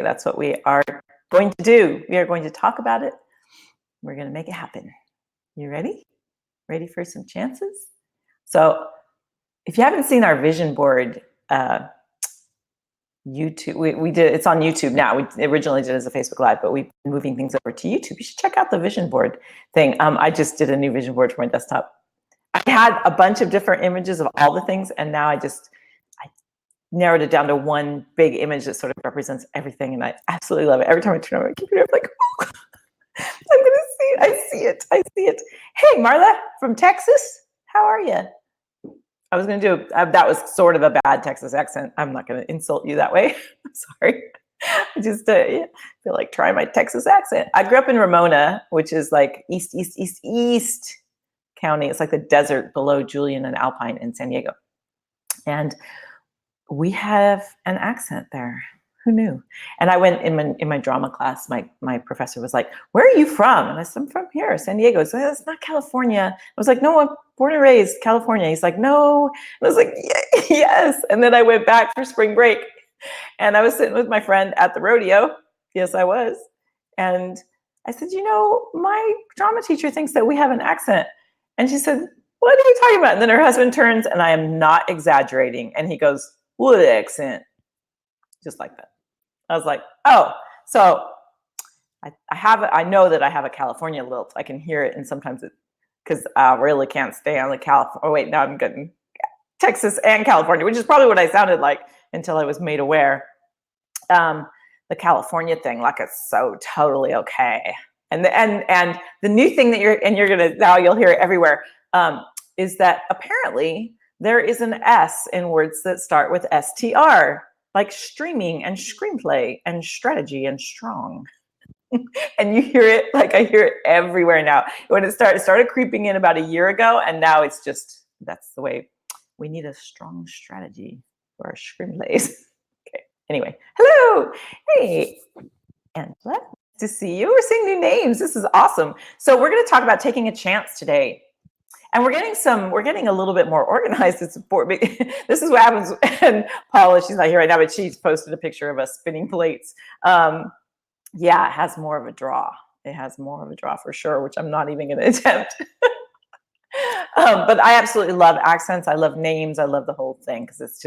That's what we are going to do. We are going to talk about it. We're going to make it happen. You ready? Ready for some chances? So if you haven't seen our vision board, YouTube, we did, it's on YouTube now. We originally did it as a Facebook Live, but we've been moving things over to YouTube. You should check out the vision board thing. I just did a new vision board for my desktop. I had a bunch of different images of all the things, and now I narrowed it down to one big image that sort of represents everything, and I absolutely love it. Every time I turn on my computer, I'm like, oh, I'm gonna see it. I see it. I see it. Hey, Marla from Texas, how are you? I was gonna do that was sort of a bad Texas accent. I'm not gonna insult you that way. I'm sorry. I just feel like trying my Texas accent. I grew up in Ramona, which is like east county. It's like the desert below Julian and Alpine in San Diego, and we have an accent there. Who knew? And I went in my drama class. My professor was like, "Where are you from?" And I said, "I'm from here, San Diego." So that's not California. I was like, "No, I'm born and raised California." He's like, "No." And I was like, "Yes." And then I went back for spring break, and I was sitting with my friend at the rodeo. Yes, I was. And I said, "You know, my drama teacher thinks that we have an accent." And she said, "What are you talking about?" And then her husband turns, and I am not exaggerating, and he goes, "What accent?" Just like that. I was like, oh, so I know that I have a California lilt. I can hear it, and sometimes because I really can't stand the California. Oh wait, now I'm getting Texas and California, which is probably what I sounded like until I was made aware. The California thing, like it's so totally okay. And the new thing that you're gonna, now you'll hear it everywhere, is that apparently there is an S in words that start with STR. Like streaming and screenplay and strategy and strong. And you hear it, like I hear it everywhere now. When it started creeping in about a year ago, and now it's just, that's the way. We need a strong strategy for our screenplays. Okay, anyway, hello, hey, Angela, nice to see you. We're seeing new names, this is awesome. So we're gonna talk about taking a chance today. And we're getting a little bit more organized. This is what happens. And Paula, she's not here right now, but she's posted a picture of us spinning plates. Yeah, it has more of a draw. It has more of a draw for sure, which I'm not even going to attempt. But I absolutely love accents. I love names. I love the whole thing because it's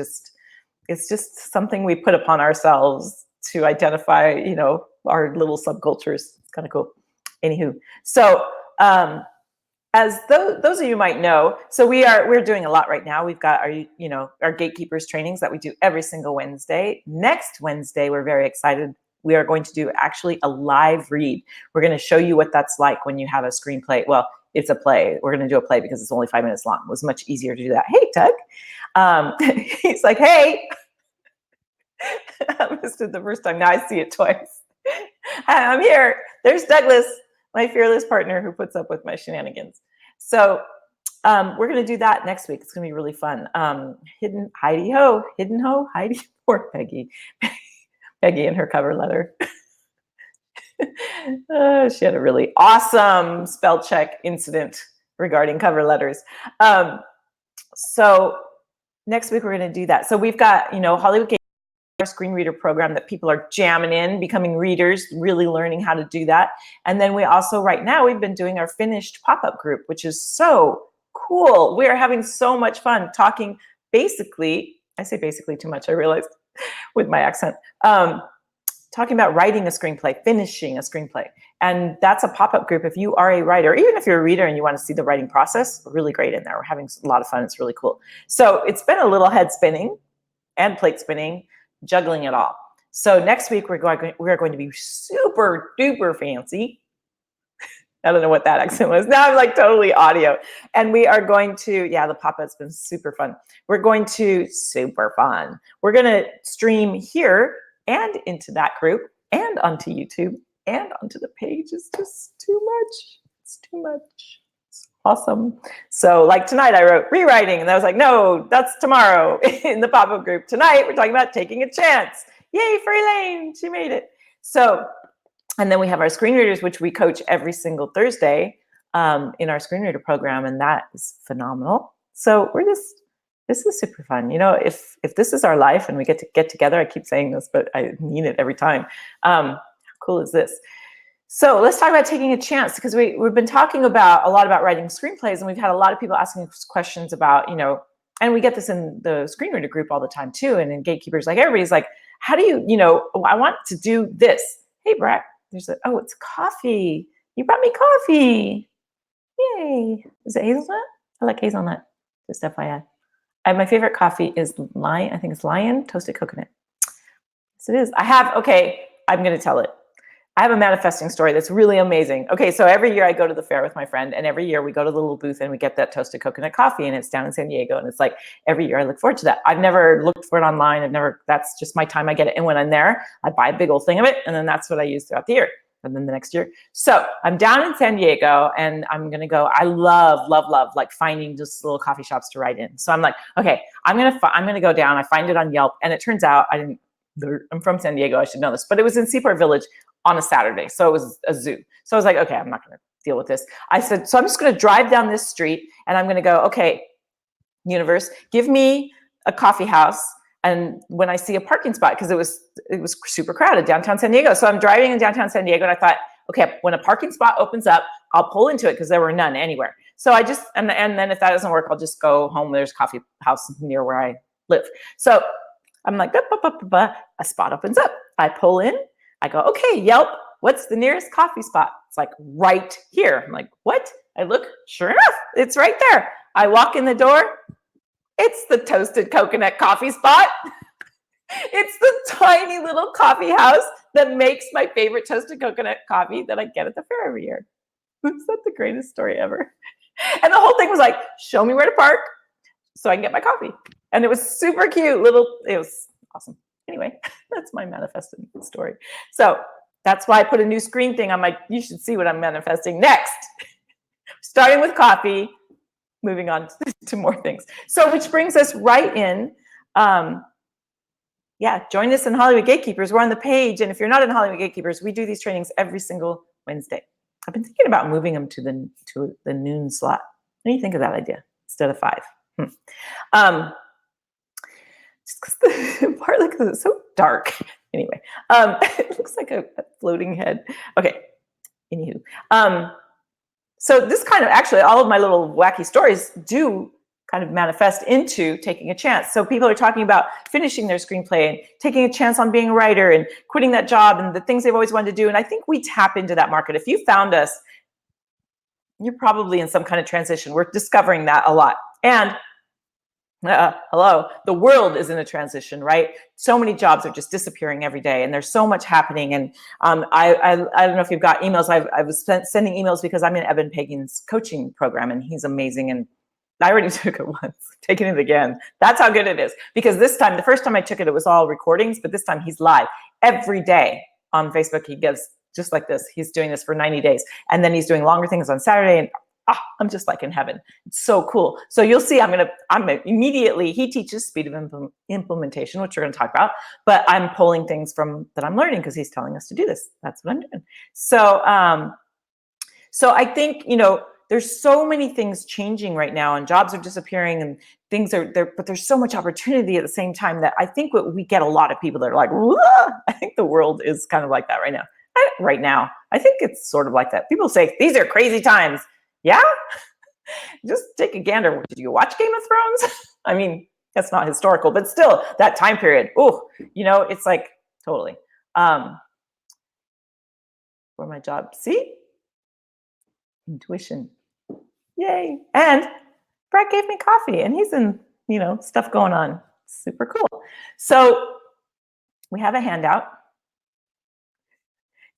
just something we put upon ourselves to identify, you know, our little subcultures. It's kind of cool. Anywho, so. As those of you might know, so we're doing a lot right now. We've got our gatekeepers trainings that we do every single Wednesday. Next Wednesday, we're very excited. We are going to do actually a live read. We're going to show you what that's like when you have a screenplay. Well, it's a play. We're going to do a play because it's only 5 minutes long. It was much easier to do that. Hey, Doug. He's like, hey. I missed it the first time. Now I see it twice. Hi, I'm here. There's Douglas, my fearless partner who puts up with my shenanigans. So we're going to do that next week. It's going to be really fun. Hidden Ho, Heidi, poor Peggy. Peggy and her cover letter. She had a really awesome spell check incident regarding cover letters. So next week we're going to do that. So we've got, Hollywood our screen reader program that people are jamming in, becoming readers, really learning how to do that. And then we also, right now, we've been doing our finished pop-up group, which is so cool. We are having so much fun talking basically, I say basically too much, I realized with my accent, talking about writing a screenplay, finishing a screenplay. And that's a pop-up group. If you are a writer, even if you're a reader and you want to see the writing process, we're really great in there. We're having a lot of fun. It's really cool. So it's been a little head spinning and plate spinning, juggling it all. So next week, we're going to be super duper fancy. I don't know what that accent was. Now I'm like totally audio. And we are going to, the pop-up's been super fun. We're going to stream here and into that group and onto YouTube and onto the page. It's just too much. It's too much. It's awesome. So like tonight I wrote rewriting and I was like, no, that's tomorrow in the pop-up group. Tonight we're talking about taking a chance. Yay, for Elaine, she made it. So, and then we have our screen readers, which we coach every single Thursday in our screen reader program, and that is phenomenal. So we're just This is super fun. If this is our life and we get together, I keep saying this, but I mean it every time. How cool is this? So let's talk about taking a chance, because we've been talking a lot about writing screenplays, and we've had a lot of people asking us questions about, and we get this in the screen reader group all the time too, and in Gatekeepers, like everybody's like, how do you, I want to do this. Hey, Brett, it's coffee. You brought me coffee. Yay. Is it hazelnut? I like hazelnut, just FYI. My favorite coffee is Lion. I think it's Lion Toasted Coconut. Yes, it is. I'm going to tell it. I have a manifesting story that's really amazing. Okay, so every year I go to the fair with my friend, and every year we go to the little booth and we get that toasted coconut coffee, and it's down in San Diego. And it's like every year I look forward to that. I've never looked for it online. That's just my time I get it. And when I'm there, I buy a big old thing of it, and then that's what I use throughout the year. And then the next year. So I'm down in San Diego, and I'm going to go. I love like finding just little coffee shops to write in. So I'm like, okay, I'm going to go down. I find it on Yelp, and it turns out I'm from San Diego. I should know this, but it was in Seaport Village on a Saturday. So it was a zoo. So I was like, okay, I'm not going to deal with this. I said, so I'm just going to drive down this street, and I'm going to go, okay, universe, give me a coffee house. And when I see a parking spot, because it was super crowded downtown San Diego. So I'm driving in downtown San Diego, and I thought, okay, when a parking spot opens up, I'll pull into it, because there were none anywhere. So I just, and then if that doesn't work, I'll just go home. There's a coffee house near where I live. So I'm like, a spot opens up. I pull in. I go, okay, Yelp, what's the nearest coffee spot? It's like right here. I'm like, what? I look, sure enough, it's right there. I walk in the door. It's the Toasted Coconut coffee spot. It's the tiny little coffee house that makes my favorite toasted coconut coffee that I get at the fair every year. Is that the greatest story ever? And the whole thing was like, show me where to park so I can get my coffee. And it was super cute. It was awesome. Anyway, that's my manifesting story. So that's why I put a new screen thing on you should see what I'm manifesting next. Starting with coffee, moving on to more things. So which brings us right in. Join us in Hollywood Gatekeepers. We're on the page. And if you're not in Hollywood Gatekeepers, we do these trainings every single Wednesday. I've been thinking about moving them to the noon slot. What do you think of that idea instead of 5? Just partly because it's so dark. Anyway, it looks like a floating head. Okay. Anywho, so this kind of actually all of my little wacky stories do kind of manifest into taking a chance. So people are talking about finishing their screenplay and taking a chance on being a writer and quitting that job and the things they've always wanted to do. And I think we tap into that market. If you found us, you're probably in some kind of transition. We're discovering that a lot. And hello, the world is in a transition, right? So many jobs are just disappearing every day, and there's so much happening. And I don't know if you've got emails. I was sending emails because I'm in Eben Pagan's coaching program, and he's amazing. And I already took it once, taking it again. That's how good it is. Because this time, the first time I took it, it was all recordings, but this time he's live every day on Facebook. He gives just like this. He's doing this for 90 days, and then he's doing longer things on Saturday. And I'm just like in heaven. It's so cool. So you'll see, I'm immediately, he teaches speed of implementation, which we're going to talk about, but I'm pulling things from that I'm learning because he's telling us to do this. That's what I'm doing. So, so I think, there's so many things changing right now, and jobs are disappearing, and things are there, but there's so much opportunity at the same time that I think we get a lot of people that are like, whoa! I think the world is kind of like that right now. I think it's sort of like that. People say, these are crazy times. Yeah, just take a gander. Did you watch Game of Thrones? I mean, that's not historical, but still that time period. Oh, it's like totally. For my job, see, intuition, yay! And Brett gave me coffee, and he's in stuff going on. Super cool. So we have a handout.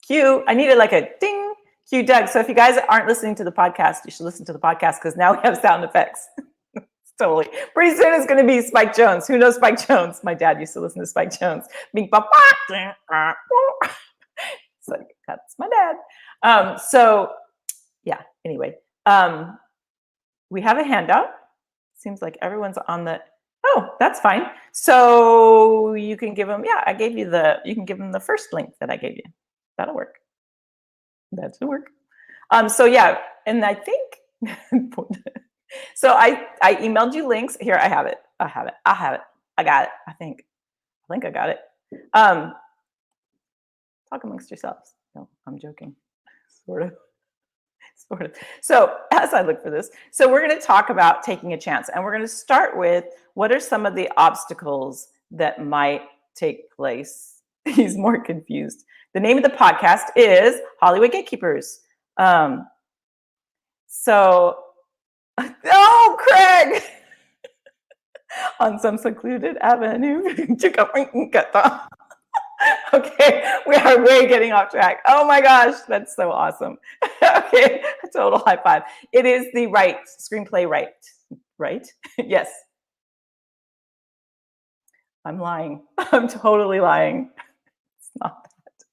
Cue. I needed like a ding. Cue Doug. So if you guys aren't listening to the podcast, you should listen to the podcast because now we have sound effects. Totally. Pretty soon it's going to be Spike Jonze. Who knows Spike Jonze? My dad used to listen to Spike Jonze. So that's my dad. So yeah, anyway, we have a handout. Seems like everyone's on the, oh, that's fine. So you can give them, I gave you you can give them the first link that I gave you. That'll work. That should work. So yeah, and I think, so I emailed you links. Here, I have it. I have it. I have it. I got it. I think I got it. Um, talk amongst yourselves. No, I'm joking. Sort of. Sort of. So as I look for this, so we're going to talk about taking a chance, and we're going to start with what are some of the obstacles that might take place. He's more confused. The name of the podcast is Hollywood Gatekeepers. So, oh, Craig, on some secluded avenue. Okay, we are way getting off track. Oh my gosh, that's so awesome. Okay, a total high five. It is the right screenplay, right? Yes. I'm lying. I'm totally lying. It's not that.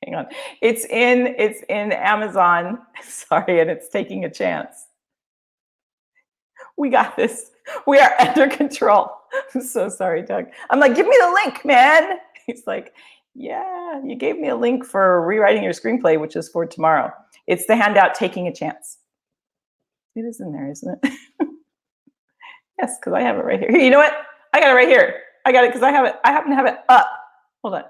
Hang on. It's in Amazon. Sorry, and it's taking a chance. We got this. We are under control. I'm so sorry, Doug. I'm like, give me the link, man. He's like, yeah, you gave me a link for rewriting your screenplay, which is for tomorrow. It's the handout, Taking a Chance. It is in there, isn't it? Yes, because I have it right here. You know what? I got it right here. I got it because I have it. I happen to have it up. Hold on.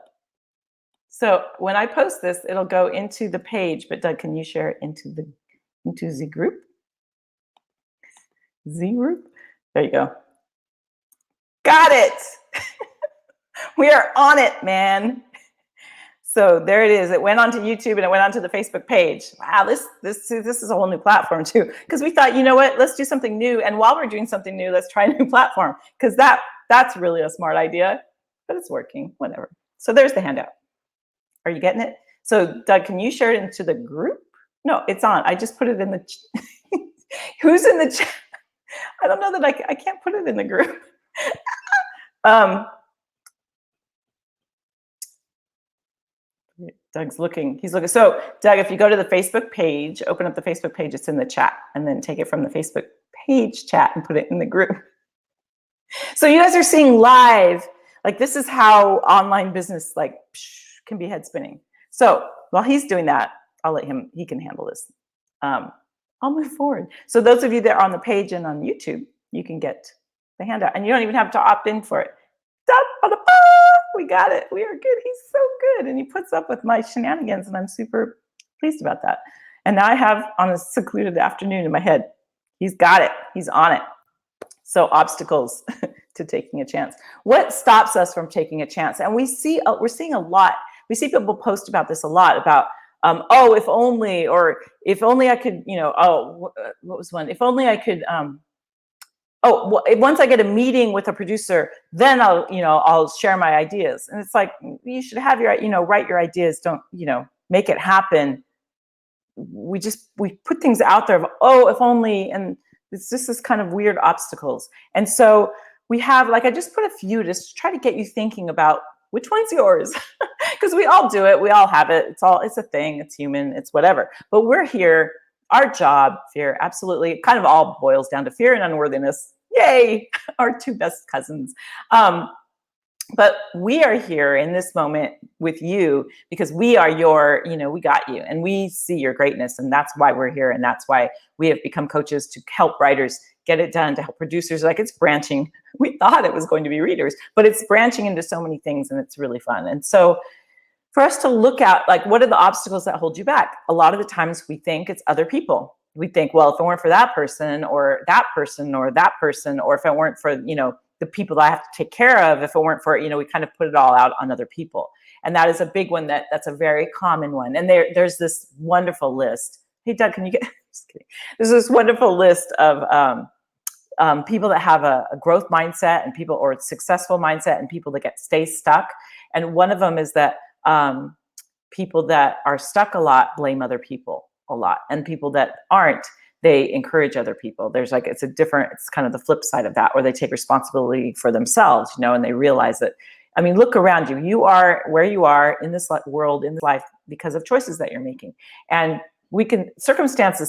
So when I post this, it'll go into the page. But Doug, can you share it into the group? Z group? There you go. Got it. We are on it, man. So there it is. It went onto YouTube and it went onto the Facebook page. Wow, this is a whole new platform too. Because we thought, you know what? Let's do something new. And while we're doing something new, let's try a new platform. Because that's really a smart idea. But it's working. Whatever. So there's the handout. Are you getting it? So Doug, can you share it into the group? No, it's on. I just put it in the. Who's in the chat? I don't know that I can't put it in the group. Doug's looking. He's looking. So, Doug, if you go to the Facebook page, open up the Facebook page, it's in the chat, and then take it from the Facebook page chat and put it in the group. So you guys are seeing live. Like, this is how online business can be head spinning. So while he's doing that, I'll let him. He can handle this. I'll move forward. So those of you that are on the page and on YouTube, you can get the handout, and you don't even have to opt in for it. We got it. We are good. He's so good. And he puts up with my shenanigans, and I'm super pleased about that. And now I have on a secluded afternoon in my head, he's got it. He's on it. So obstacles to taking a chance. What stops us from taking a chance? And we're seeing a lot. We see people post about this a lot about, oh, if only I could, what was one? If only I could, once I get a meeting with a producer, then I'll share my ideas. And it's like, you should have write your ideas. Don't, make it happen. We put things out there of, oh, if only, and it's just this kind of weird obstacles. And so we have, I just put a few to try to get you thinking about which one's yours, because we all do it. We all have it. It's a thing. It's human. It's whatever. But we're here. Our job, fear, absolutely, it kind of all boils down to fear and unworthiness. Yay, our two best cousins. But we are here in this moment with you because we are we got you, and we see your greatness, and that's why we're here, and that's why we have become coaches to help writers get it done, to help producers. It's branching. We thought it was going to be readers, but it's branching into so many things, and it's really fun. And so for us to look at, what are the obstacles that hold you back? A lot of the times we think it's other people. We think, well, if it weren't for that person or that person or that person, or if it weren't for, the people that I have to take care of, if it weren't for, we kind of put it all out on other people. And that is a big one. That's a very common one. And there's this wonderful list. Hey, Doug, can you get, just kidding. There's this wonderful list of people that have a growth mindset and people, or successful mindset, and people that stay stuck. And one of them is that people that are stuck a lot blame other people a lot, and people that aren't, they encourage other people. There's it's kind of the flip side of that, where they take responsibility for themselves, and they realize that, look around you. You are where you are in this world, in this life, because of choices that you're making. And circumstance,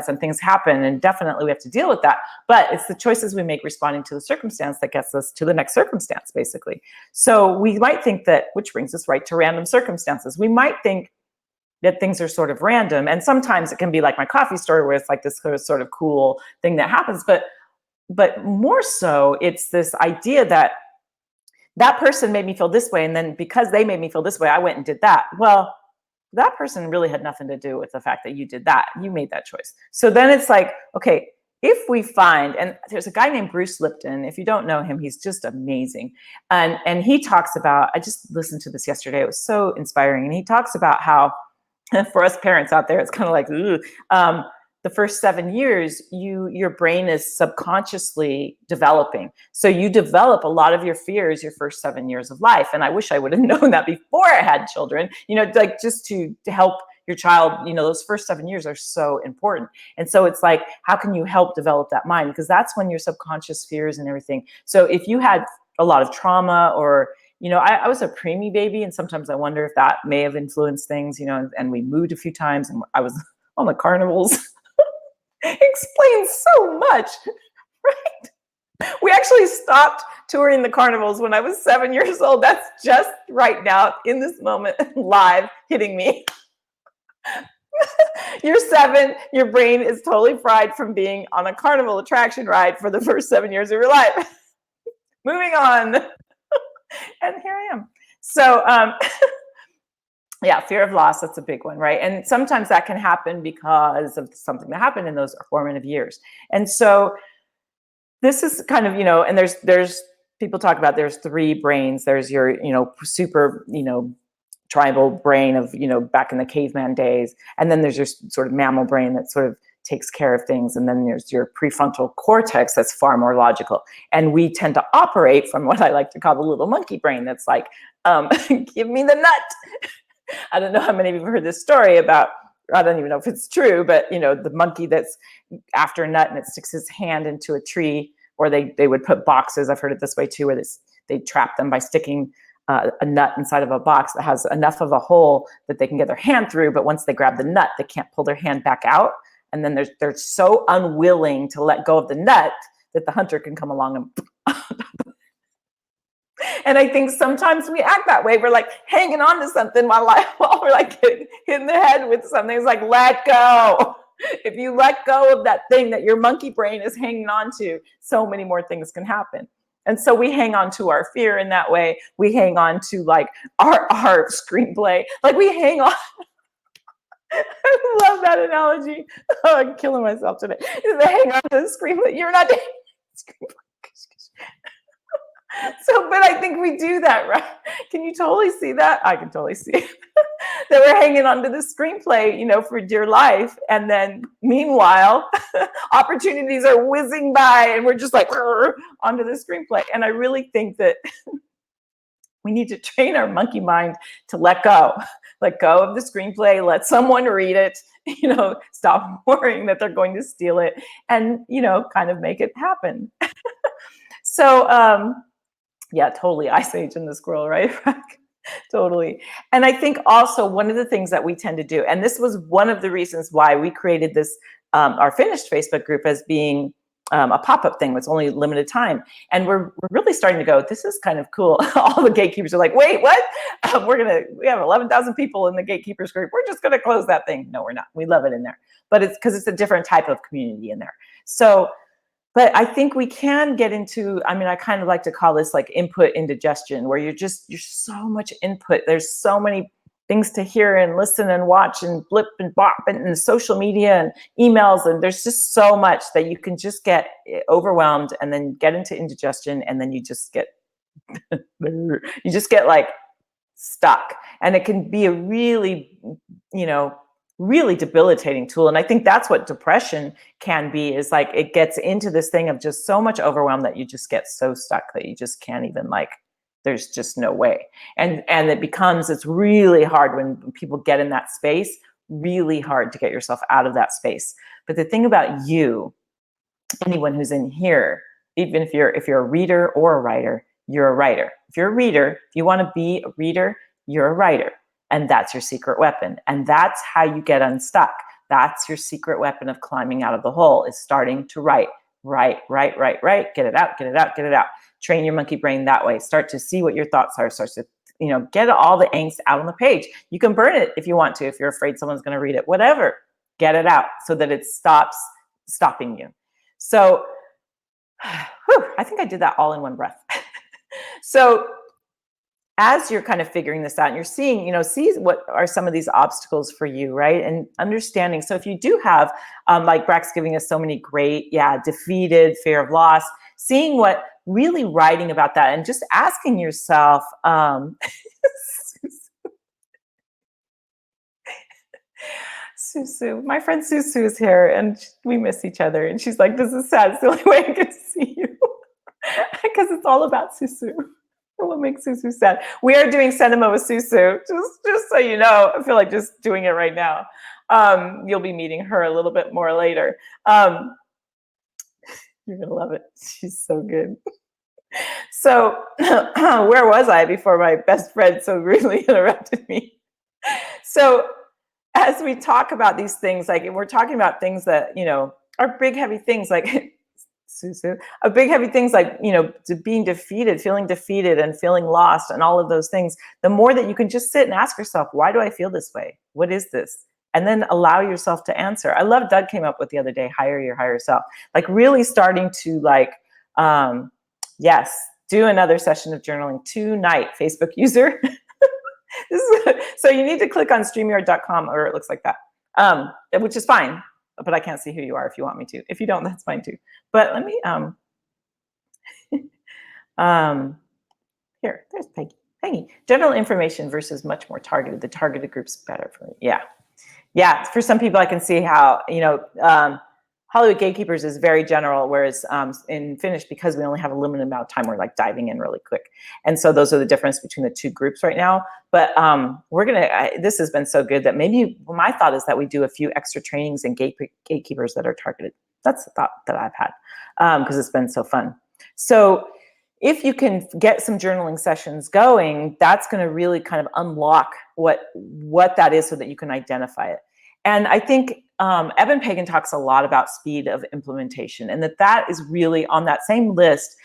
and things happen, and definitely we have to deal with that. But it's the choices we make responding to the circumstance that gets us to the next circumstance, basically. So we might think that, which brings us right to random circumstances. We might think that things are sort of random. And sometimes it can be like my coffee story, where it's this sort of cool thing that happens. But but more so, it's this idea that that person made me feel this way, and then because they made me feel this way, I went and did that. Well, that person really had nothing to do with the fact that you did that. You made that choice. So then it's like, okay, if we find, and there's a guy named Bruce Lipton. If you don't know him, he's just amazing. And he talks about, I just listened to this yesterday. It was so inspiring. And he talks about how, for us parents out there, it's kind of like, the first 7 years, your brain is subconsciously developing. So you develop a lot of your fears your first 7 years of life. And I wish I would have known that before I had children, like just to help your child, those first 7 years are so important. And so it's like, how can you help develop that mind? Because that's when your subconscious fears and everything. So if you had a lot of trauma, or I was a preemie baby, and sometimes I wonder if that may have influenced things, and we moved a few times, and I was on the carnivals. Explains so much, right? We actually stopped touring the carnivals when I was 7 years old. That's just right now, in this moment, live hitting me. You're 7, your brain is totally fried from being on a carnival attraction ride for the first 7 years of your life. Moving on. And here I am. So, yeah, fear of loss, that's a big one, right? And sometimes that can happen because of something that happened in those formative years. And so this is kind of, and there's people talk about there's 3 brains. There's your, super, tribal brain of, back in the caveman days. And then there's your sort of mammal brain that sort of takes care of things. And then there's your prefrontal cortex that's far more logical. And we tend to operate from what I like to call the little monkey brain. That's like, give me the nut. I don't know how many of you have heard this story about, I don't even know if it's true, but the monkey that's after a nut and it sticks his hand into a tree, or they would put boxes. I've heard it this way too, where they trap them by sticking a nut inside of a box that has enough of a hole that they can get their hand through. But once they grab the nut, they can't pull their hand back out. And then they're so unwilling to let go of the nut that the hunter can come along and and I think sometimes we act that way. We're like hanging on to something while we're like getting hit in the head with something. It's like, let go. If you let go of that thing that your monkey brain is hanging on to, so many more things can happen. And so we hang on to our fear in that way. We hang on to like our screenplay. Like we hang on. I love that analogy. Oh, I'm killing myself today. Hang on to the screenplay. You're not screenplay. So, but I think we do that, right? Can you totally see that? I can totally see it. That we're hanging on to the screenplay, for dear life. And then meanwhile, opportunities are whizzing by and we're just like onto the screenplay. And I really think that we need to train our monkey mind to let go of the screenplay, let someone read it, stop worrying that they're going to steal it, and, kind of make it happen. So, yeah, totally. Ice Age and the Squirrel, right? Totally. And I think also one of the things that we tend to do, and this was one of the reasons why we created this, our finished Facebook group as being a pop-up thing. It's only limited time. And we're really starting to go, this is kind of cool. All the gatekeepers are like, wait, what? We have 11,000 people in the gatekeepers group. We're just going to close that thing. No, we're not. We love it in there. But it's because it's a different type of community in there. So, but I think we can get into, I kind of like to call this like input indigestion, where you're so much input. There's so many things to hear and listen and watch and blip and bop and social media and emails. And there's just so much that you can just get overwhelmed and then get into indigestion. And then you just get like stuck. And it can be a really, really debilitating tool. And I think that's what depression can be, is like it gets into this thing of just so much overwhelm that you just get so stuck that you just can't even there's just no way. And it's really hard when people get in that space, really hard to get yourself out of that space. But the thing about you, anyone who's in here, even if you're a reader or a writer, you're a writer. If you're a reader, if you want to be a reader, you're a writer. And that's your secret weapon. And that's how you get unstuck. That's your secret weapon of climbing out of the hole, is starting to write. Get it out. Train your monkey brain that way. Start to see what your thoughts are. Start to, get all the angst out on the page. You can burn it if you want to, if you're afraid someone's going to read it, whatever. Get it out so that it stops stopping you. So Whew, I think I did that all in one breath. So as you're kind of figuring this out and you're seeing, see what are some of these obstacles for you, right? And understanding. So if you do have, like Brack's giving us so many great, defeated, fear of loss, seeing what really writing about that and just asking yourself, Susu, my friend Susu is here and we miss each other. And she's like, this is sad. It's the only way I get to see you. Because it's all about Susu. What makes Susu sad? We are doing cinema with Susu, just so you know. I feel like just doing it right now. You'll be meeting her a little bit more later. You're gonna love it. She's so good. So, where was I before my best friend so rudely interrupted me? So, as we talk about these things, like we're talking about things that are big, heavy things, like Susu, big heavy things like being defeated, feeling defeated and feeling lost and all of those things. The more that you can just sit and ask yourself, why do I feel this way? What is this? And then allow yourself to answer. I love Doug came up with the other day, hire your higher self, like really starting to yes, do another session of journaling tonight, Facebook user. So you need to click on StreamYard.com or it looks like that, which is fine. But I can't see who you are if you want me to. If you don't, that's fine too. But let me, here, there's Peggy. Peggy, general information versus much more targeted. The targeted group's better for me. Yeah. For some people, I can see how, Hollywood Gatekeepers is very general, whereas in Finnish, because we only have a limited amount of time, we're like diving in really quick. And so those are the difference between the two groups right now. But this has been so good that maybe my thought is that we do a few extra trainings in gatekeepers that are targeted. That's the thought that I've had because it's been so fun. So if you can get some journaling sessions going, that's going to really kind of unlock what that is so that you can identify it. And I think Eben Pagan talks a lot about speed of implementation, and that is really on that same list.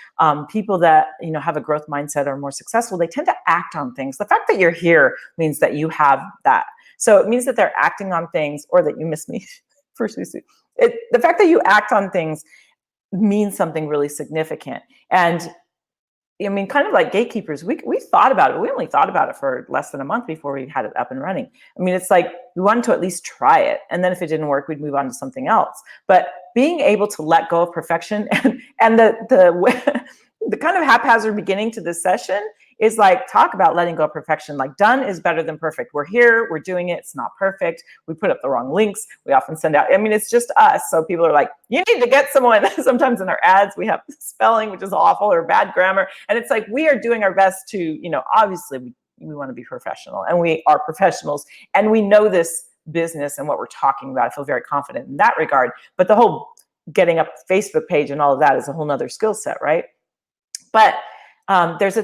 People that have a growth mindset are more successful. They tend to act on things. The fact that you're here means that you have that. So it means that they're acting on things, or that you miss me for Susu. The fact that you act on things means something really significant. And I mean, kind of like gatekeepers, we thought about it. We only thought about it for less than a month before we had it up and running. I mean, it's like we wanted to at least try it. And then if it didn't work, we'd move on to something else. But being able to let go of perfection and the kind of haphazard beginning to this session is like, talk about letting go of perfection. Like, done is better than perfect. We're here, we're doing it. It's not perfect. We put up the wrong links. We often send out, I mean, it's just us. So people are like, you need to get someone. Sometimes in our ads, we have spelling, which is awful, or bad grammar. And it's like, we are doing our best to, obviously we want to be professional, and we are professionals, and we know this business and what we're talking about. I feel very confident in that regard. But the whole getting up a Facebook page and all of that is a whole nother skill set, right? But there's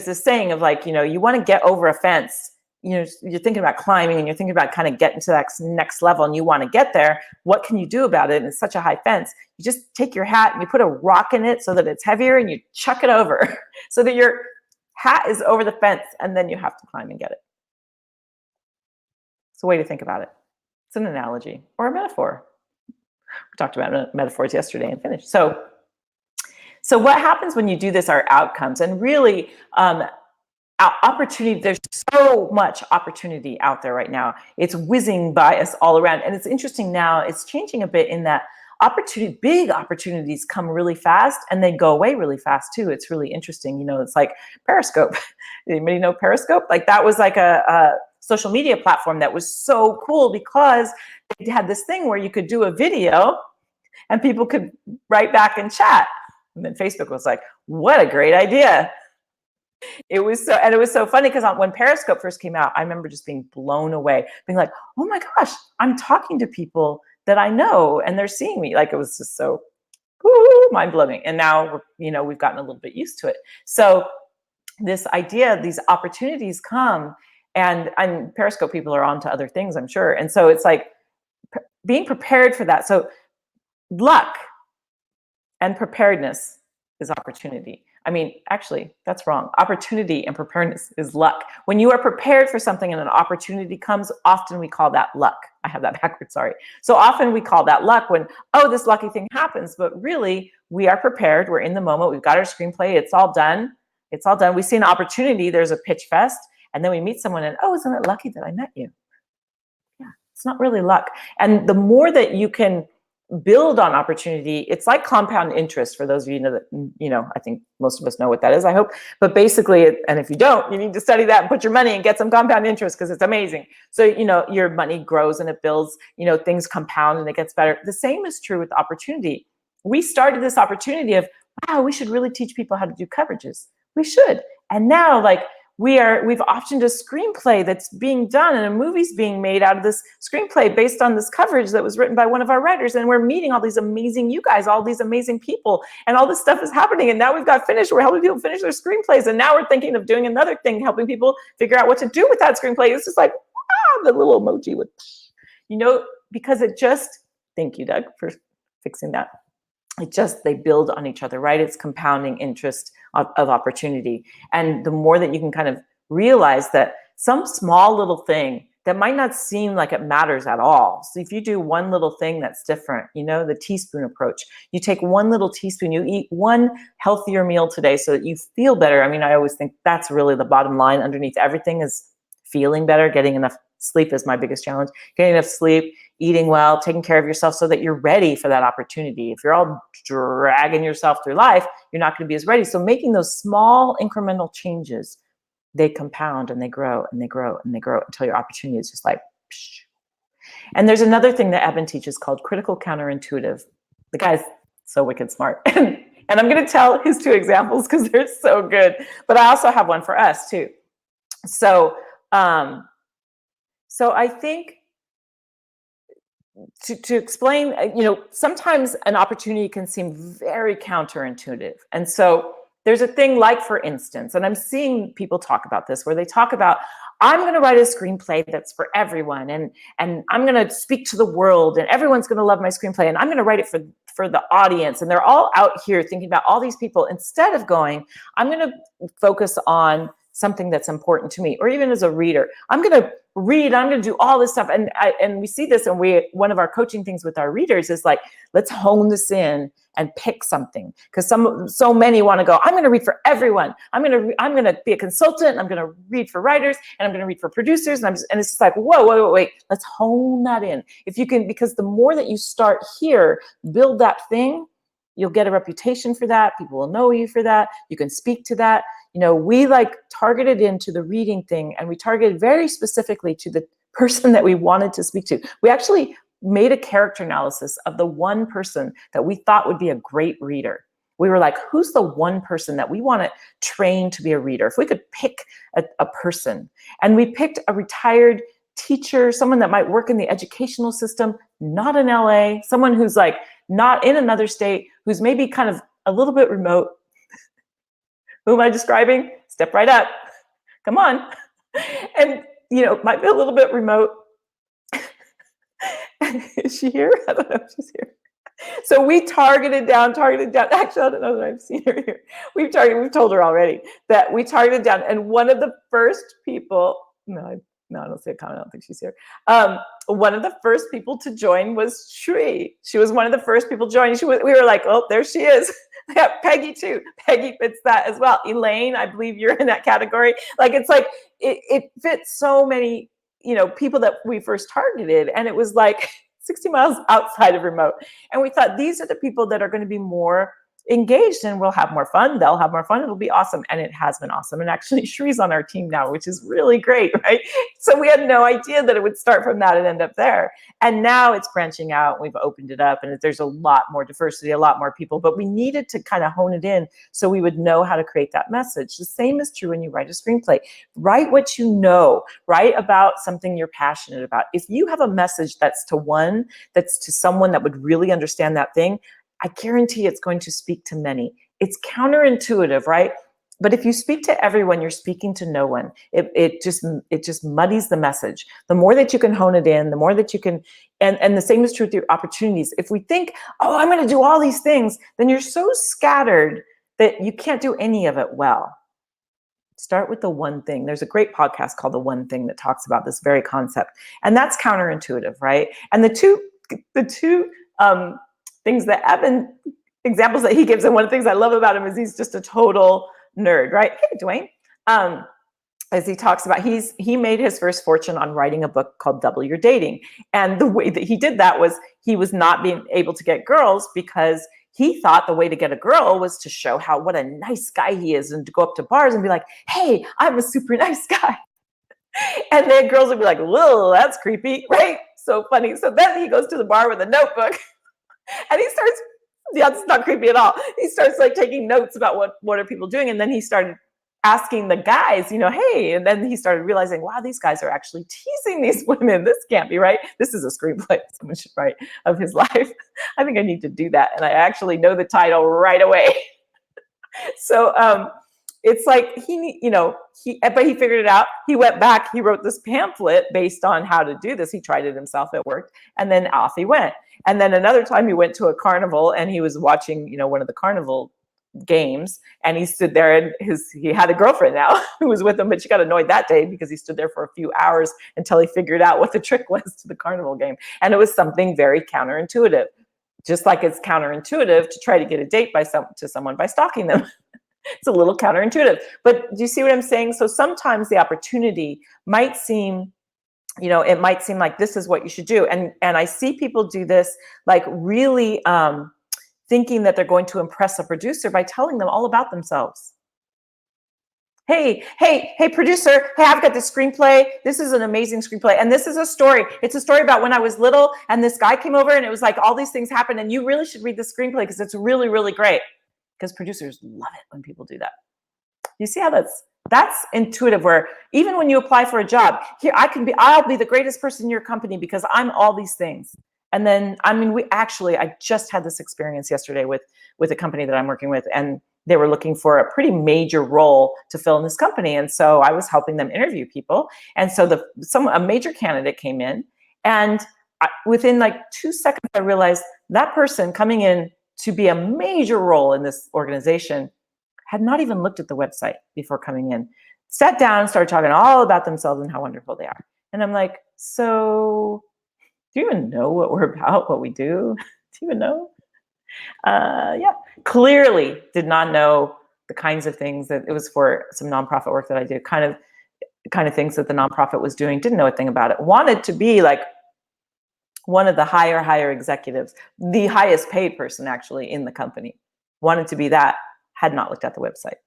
this saying of like, you want to get over a fence. You're thinking about climbing and you're thinking about kind of getting to that next level, and you want to get there. What can you do about it? And it's such a high fence. You just take your hat and you put a rock in it so that it's heavier, and you chuck it over so that your hat is over the fence, and then you have to climb and get it. It's a way to think about it. It's an analogy or a metaphor. We talked about metaphors yesterday in Finnish. So what happens when you do this are outcomes, and really opportunity. There's so much opportunity out there right now. It's whizzing by us all around. And it's interesting now, it's changing a bit in that big opportunities come really fast and they go away really fast too. It's really interesting. It's like Periscope. Anybody know Periscope? Like that was like a social media platform that was so cool because it had this thing where you could do a video and people could write back and chat. And then Facebook was like, what a great idea. It was so funny because when Periscope first came out, I remember just being blown away, being like, oh my gosh, I'm talking to people that I know and they're seeing me. Like it was just so mind blowing. And now we've gotten a little bit used to it. So this idea, these opportunities come, and Periscope people are on to other things, I'm sure. And so it's like being prepared for that. So luck and preparedness is opportunity. I mean, actually, that's wrong. Opportunity and preparedness is luck. When you are prepared for something and an opportunity comes, often we call that luck. I have that backwards, sorry. So often we call that luck when, oh, this lucky thing happens. But really, we are prepared. We're in the moment. We've got our screenplay. It's all done. It's all done. We see an opportunity. There's a pitch fest. And then we meet someone and, oh, isn't it lucky that I met you? Yeah, it's not really luck. And the more that you can build on opportunity, it's like compound interest. For those of you know that, I think most of us know what that is, I hope. But basically, and if you don't, you need to study that and put your money and get some compound interest because it's amazing. So, your money grows and it builds, things compound and it gets better. The same is true with opportunity. We started this opportunity of, wow, we should really teach people how to do coverages. We should. And now, we've optioned a screenplay that's being done, and a movie's being made out of this screenplay based on this coverage that was written by one of our writers. And we're meeting all these amazing you guys, all these amazing people, and all this stuff is happening. And now we've got finished. We're helping people finish their screenplays. And now we're thinking of doing another thing, helping people figure out what to do with that screenplay. It's just like, the little emoji with, because thank you, Doug, for fixing that. They build on each other, right? It's compounding interest of opportunity. And the more that you can kind of realize that some small little thing that might not seem like it matters at all. So if you do one little thing that's different, the teaspoon approach, you take one little teaspoon, you eat one healthier meal today so that you feel better. I mean, I always think that's really the bottom line underneath everything is feeling better. Getting enough sleep is my biggest challenge. Getting enough sleep, eating well, taking care of yourself so that you're ready for that opportunity. If you're all dragging yourself through life, you're not going to be as ready. So making those small incremental changes, they compound and they grow and they grow and they grow until your opportunity is just like, psh. And there's another thing that Eben teaches called critical counterintuitive. The guy's so wicked smart. And I'm going to tell his two examples because they're so good. But I also have one for us too. So I think to explain, sometimes an opportunity can seem very counterintuitive. And so there's a thing like, for instance, and I'm seeing people talk about this, where they talk about, I'm going to write a screenplay that's for everyone, and I'm going to speak to the world, and everyone's going to love my screenplay, and I'm going to write it for the audience. And they're all out here thinking about all these people, instead of going, I'm going to focus on something that's important to me. Or even as a reader, I'm going to read, I'm going to do all this stuff. And we see this, and one of our coaching things with our readers is like, let's hone this in and pick something. Because so many want to go, I'm going to read for everyone. I'm going to be a consultant. I'm going to read for writers, and I'm going to read for producers. And it's just like, wait, let's hone that in. If you can, because the more that you start here, build that thing, you'll get a reputation for that. People will know you for that. You can speak to that. We targeted into the reading thing, and we targeted very specifically to the person that we wanted to speak to. We actually made a character analysis of the one person that we thought would be a great reader. We were like, who's the one person that we want to train to be a reader? If we could pick a person, and we picked a retired teacher, someone that might work in the educational system, not in LA, someone who's not in another state, who's maybe kind of a little bit remote. Who am I describing? Step right up. Come on. And, might be a little bit remote. Is she here? I don't know if she's here. So we targeted down. Actually, I don't know that I've seen her here. We've told her already that we targeted down. And one of the first people, no, I don't see a comment. I don't think she's here. One of the first people to join was Shui. She was one of the first people joining. We were like, oh, there she is. Yeah, Peggy too. Peggy fits that as well. Elaine, I believe you're in that category. It fits so many, people that we first targeted. And it was 60 miles outside of remote. And we thought, these are the people that are going to be more engaged, and we'll have more fun. They'll have more fun. It'll be awesome. And it has been awesome. And actually Shree's on our team now, which is really great, right? So we had no idea that it would start from that and end up there. And now it's branching out. We've opened it up, and there's a lot more diversity, a lot more people, but we needed to kind of hone it in so we would know how to create that message. The same is true when you write a screenplay. Write what you know. Write about something you're passionate about. If you have a message that's to someone that would really understand that thing, I guarantee it's going to speak to many. It's counterintuitive, right? But if you speak to everyone, you're speaking to no one. It just muddies the message. The more that you can hone it in, the more that you can, and the same is true with your opportunities. If we think, oh, I'm going to do all these things, then you're so scattered that you can't do any of it well. Start with the one thing. There's a great podcast called The One Thing that talks about this very concept, and that's counterintuitive, right? And the two things that Evan examples that he gives, and one of the things I love about him is he's just a total nerd, right? Hey, Dwayne. As he talks about, he made his first fortune on writing a book called Double Your Dating. And the way that he did that was he was not being able to get girls because he thought the way to get a girl was to show what a nice guy he is and to go up to bars and be like, hey, I'm a super nice guy. And then girls would be like, whoa, that's creepy, right? So funny. So then he goes to the bar with a notebook and he starts, yeah, it's not creepy at all. He starts like taking notes about what are people doing. And then he started asking the guys, hey, and then he started realizing, wow, these guys are actually teasing these women. This can't be right. This is a screenplay someone should write of his life. I think I need to do that. And I actually know the title right away. So it's like but he figured it out. He went back, he wrote this pamphlet based on how to do this. He tried it himself, it worked. And then off he went. And then another time he went to a carnival and he was watching, one of the carnival games, and he stood there and he had a girlfriend now who was with him, but she got annoyed that day because he stood there for a few hours until he figured out what the trick was to the carnival game. And it was something very counterintuitive, just like it's counterintuitive to try to get a date to someone by stalking them. It's a little counterintuitive, but do you see what I'm saying? So sometimes the opportunity might seem, it might seem like this is what you should do. And I see people do this, like really thinking that they're going to impress a producer by telling them all about themselves. Hey, producer, hey, I've got this screenplay. This is an amazing screenplay. And this is a story. It's a story about when I was little and this guy came over and it was like all these things happened and you really should read the screenplay because it's really, really great. Because producers love it when people do that. You see how that's intuitive, where even when you apply for a job, here I'll be the greatest person in your company because I'm all these things. And then, I just had this experience yesterday with a company that I'm working with, and they were looking for a pretty major role to fill in this company. And so I was helping them interview people. And so a major candidate came in, and within like 2 seconds, I realized that person coming in to be a major role in this organization had not even looked at the website before coming in, sat down and started talking all about themselves and how wonderful they are. And I'm like, so do you even know what we're about, what we do? Do you even know? Yeah, clearly did not know the kinds of things that it was for some nonprofit work that I did, kind of things that the nonprofit was doing, didn't know a thing about it, wanted to be like one of the higher executives, the highest paid person actually in the company, wanted to be that, had not looked at the website.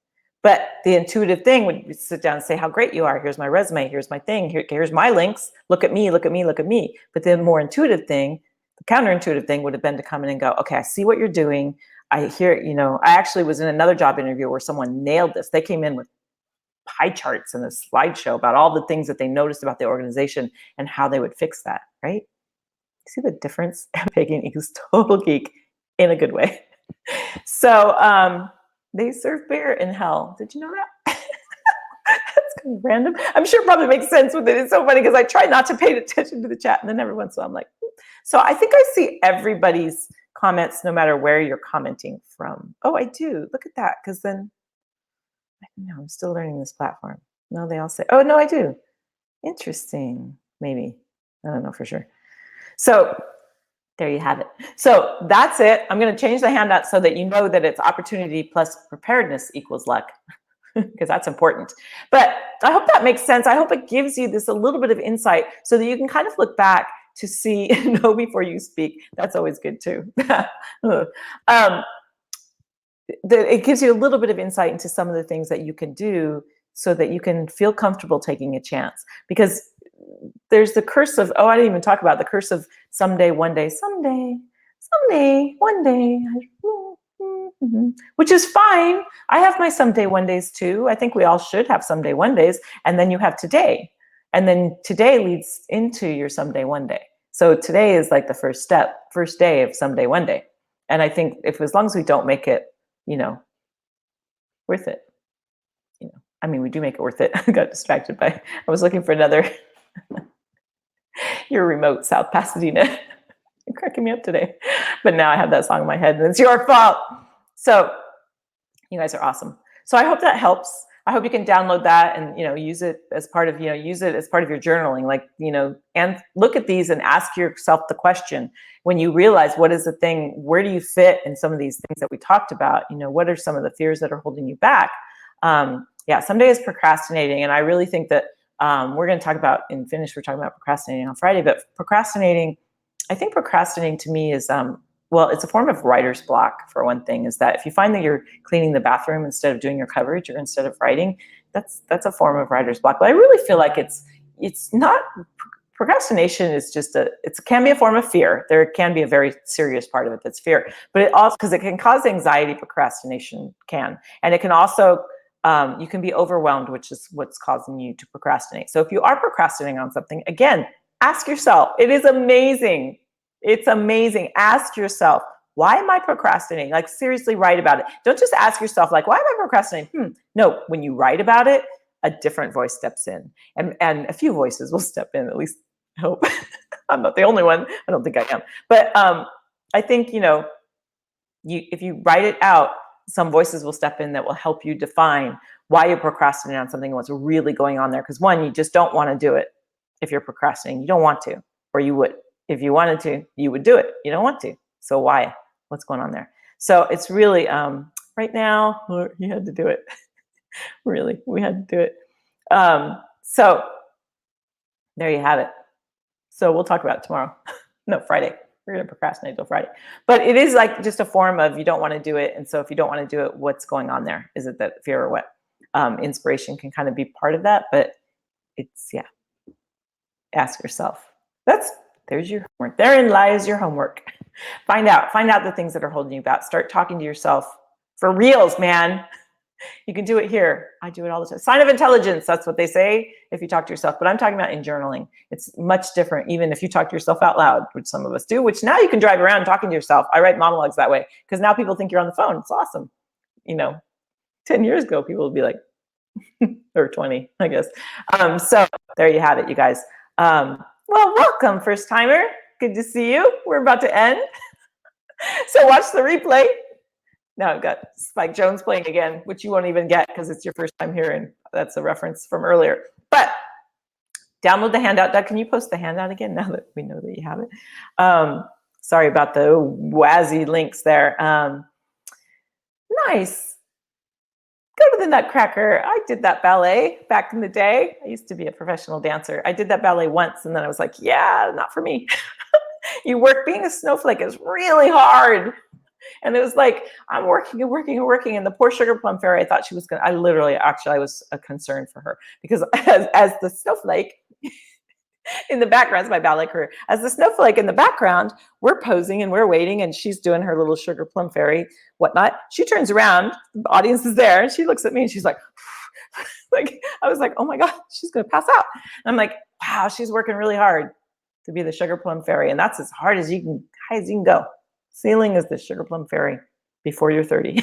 But the intuitive thing would sit down and say, how great you are. Here's my resume. Here's my thing. Here's my links. Look at me, look at me, look at me. But the more intuitive thing, the counterintuitive thing would have been to come in and go, okay, I see what you're doing. I hear, I actually was in another job interview where someone nailed this. They came in with pie charts and a slideshow about all the things that they noticed about the organization and how they would fix that, right? See the difference? Pagan equals total geek in a good way. So they serve beer in hell. Did you know that? That's kind of random. I'm sure it probably makes sense with it. It's so funny because I try not to pay attention to the chat, and then every once in a while I'm like, so I think I see everybody's comments no matter where you're commenting from. Oh, I do. Look at that. Because then, I don't know, I'm still learning this platform. No, they all say, oh, no, I do. Interesting. Maybe. I don't know for sure. So there you have it. So that's it. I'm going to change the handout so that you know that it's opportunity plus preparedness equals luck, because that's important. But I hope that makes sense. I hope it gives you a little bit of insight so that you can kind of look back to see, know before you speak. That's always good too. It gives you a little bit of insight into some of the things that you can do so that you can feel comfortable taking a chance. Because there's the curse of, I didn't even talk about the curse of someday, one day, one day, which is fine. I have my someday, one days too. I think we all should have someday, one days. And then you have today. And then today leads into your someday, one day. So today is like the first day of someday, one day. And I think as long as we don't make it, worth it, we do make it worth it. I got distracted I was looking for another. You're remote South Pasadena. You're cracking me up today. But now I have that song in my head and it's your fault. So You guys are awesome. So I hope that helps. I hope you can download that and, use it as part of, use it as part of your journaling, like, and look at these and ask yourself the question when you realize what is the thing, where do you fit in some of these things that we talked about? What are some of the fears that are holding you back? Yeah, someday is procrastinating. And I really think that we're going to talk about we're talking about procrastinating on Friday, but I think procrastinating to me is, well, it's a form of writer's block, for one thing, is that if you find that you're cleaning the bathroom instead of doing your coverage or instead of writing, that's a form of writer's block. But I really feel like it's not, procrastination is just it can be a form of fear. There can be a very serious part of it that's fear, but it also, because it can cause anxiety, procrastination can. And it can also, you can be overwhelmed, which is what's causing you to procrastinate. So if you are procrastinating on something, again, ask yourself, it is amazing. It's amazing. Ask yourself, why am I procrastinating? Like, seriously, write about it. Don't just ask yourself, like, why am I procrastinating? No, when you write about it, a different voice steps in, and a few voices will step in, at least I hope. I'm not the only one. I don't think I am. But I think, if you write it out, some voices will step in that will help you define why you're procrastinating on something and what's really going on there. Because one, you just don't want to do it. If you're procrastinating, you don't want to, or you would. If you wanted to, you would do it. You don't want to. So why? What's going on there? So it's really, right now, you had to do it. Really, we had to do it. So there you have it. So we'll talk about it tomorrow. No, Friday. We're going to procrastinate till Friday. But it is like just a form of, you don't want to do it. And so if you don't want to do it, what's going on there? Is it that fear or what? Inspiration can kind of be part of that, but it's, yeah. Ask yourself. There's your homework. Therein lies your homework. Find out the things that are holding you back. Start talking to yourself for reals, man. You can do it here. I do it all the time. Sign of intelligence. That's what they say if you talk to yourself. But I'm talking about in journaling. It's much different, even if you talk to yourself out loud, which some of us do, which now you can drive around talking to yourself. I write monologues that way because now people think you're on the phone. It's awesome. 10 years ago, people would be like, or 20, I guess. So there you have it, you guys. Well, welcome, first timer. Good to see you. We're about to end. So watch the replay. Now I've got Spike Jones playing again, which you won't even get because it's your first time here, and that's a reference from earlier. But download the handout. Doug, can you post the handout again now that we know that you have it? Sorry about the wazzy links there. Nice. Go to the Nutcracker. I did that ballet back in the day. I used to be a professional dancer. I did that ballet once, and then I was like, yeah, not for me. Being a snowflake is really hard. And it was like, I'm working and working and working. And the poor Sugar Plum Fairy, I thought she was going to, I was a concern for her because as the snowflake in the background, it's my ballet career, as the snowflake in the background, we're posing and we're waiting and she's doing her little Sugar Plum Fairy, whatnot. She turns around, the audience is there, and she looks at me and she's like, I was like, oh my God, she's going to pass out. And I'm like, wow, she's working really hard to be the Sugar Plum Fairy. And that's as hard as high as you can go. Ceiling is the Sugar Plum Fairy before you're 30.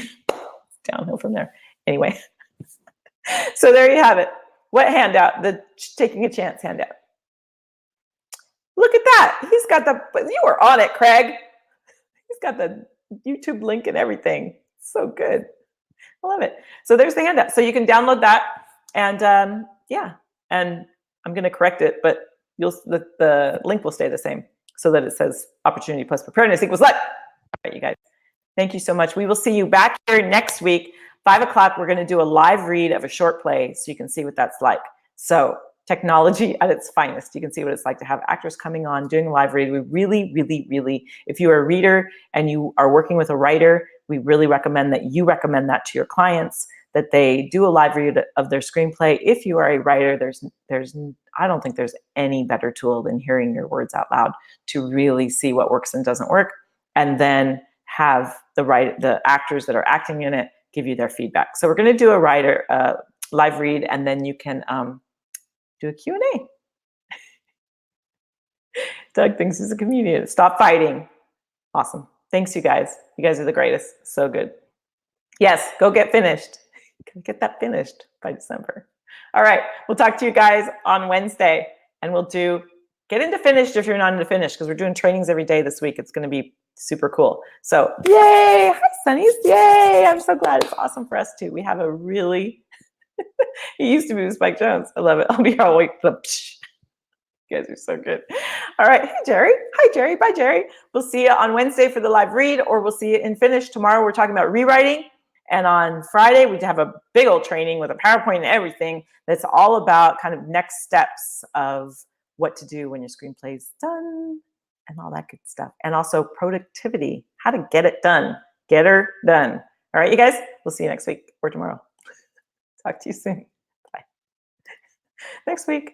Downhill from there. Anyway, so there you have it. What handout? The Taking a Chance handout. Look at that. He's got you were on it, Craig. He's got the YouTube link and everything. So good. I love it. So there's the handout. So you can download that. And yeah, and I'm going to correct it, but the link will stay the same so that it says opportunity plus preparedness equals luck. All right, you guys. Thank you so much. We will see you back here next week, 5 o'clock. We're going to do a live read of a short play so you can see what that's like. So technology at its finest. You can see what it's like to have actors coming on, doing a live read. We really, really, really, if you're a reader and you are working with a writer, we really recommend that you recommend that to your clients, that they do a live read of their screenplay. If you are a writer, I don't think there's any better tool than hearing your words out loud to really see what works and doesn't work, and then have the actors that are acting in it give you their feedback. So we're going to do a live read, and then you can do a Q&A. Doug thinks he's a comedian. Stop fighting. Awesome. Thanks, you guys. You guys are the greatest. So good. Yes, go get finished. Get that finished by December. All right. We'll talk to you guys on Wednesday, and we'll do get into finished if you're not into finished, because we're doing trainings every day this week. It's going to be super cool. So yay. Hi, Sunnies. Yay. I'm so glad. It's awesome for us too. We have a really, he used to be with Spike Jones. I love it. I'll be here all week. You guys are so good. All right. Hey, Jerry. Hi, Jerry. Bye, Jerry. We'll see you on Wednesday for the live read, or we'll see you in Finish. Tomorrow, we're talking about rewriting. And on Friday, we have a big old training with a PowerPoint and everything that's all about kind of next steps of what to do when your screenplay is done and all that good stuff. And also productivity, how to get it done. Get her done. All right, you guys, we'll see you next week or tomorrow. Talk to you soon. Bye. Next week.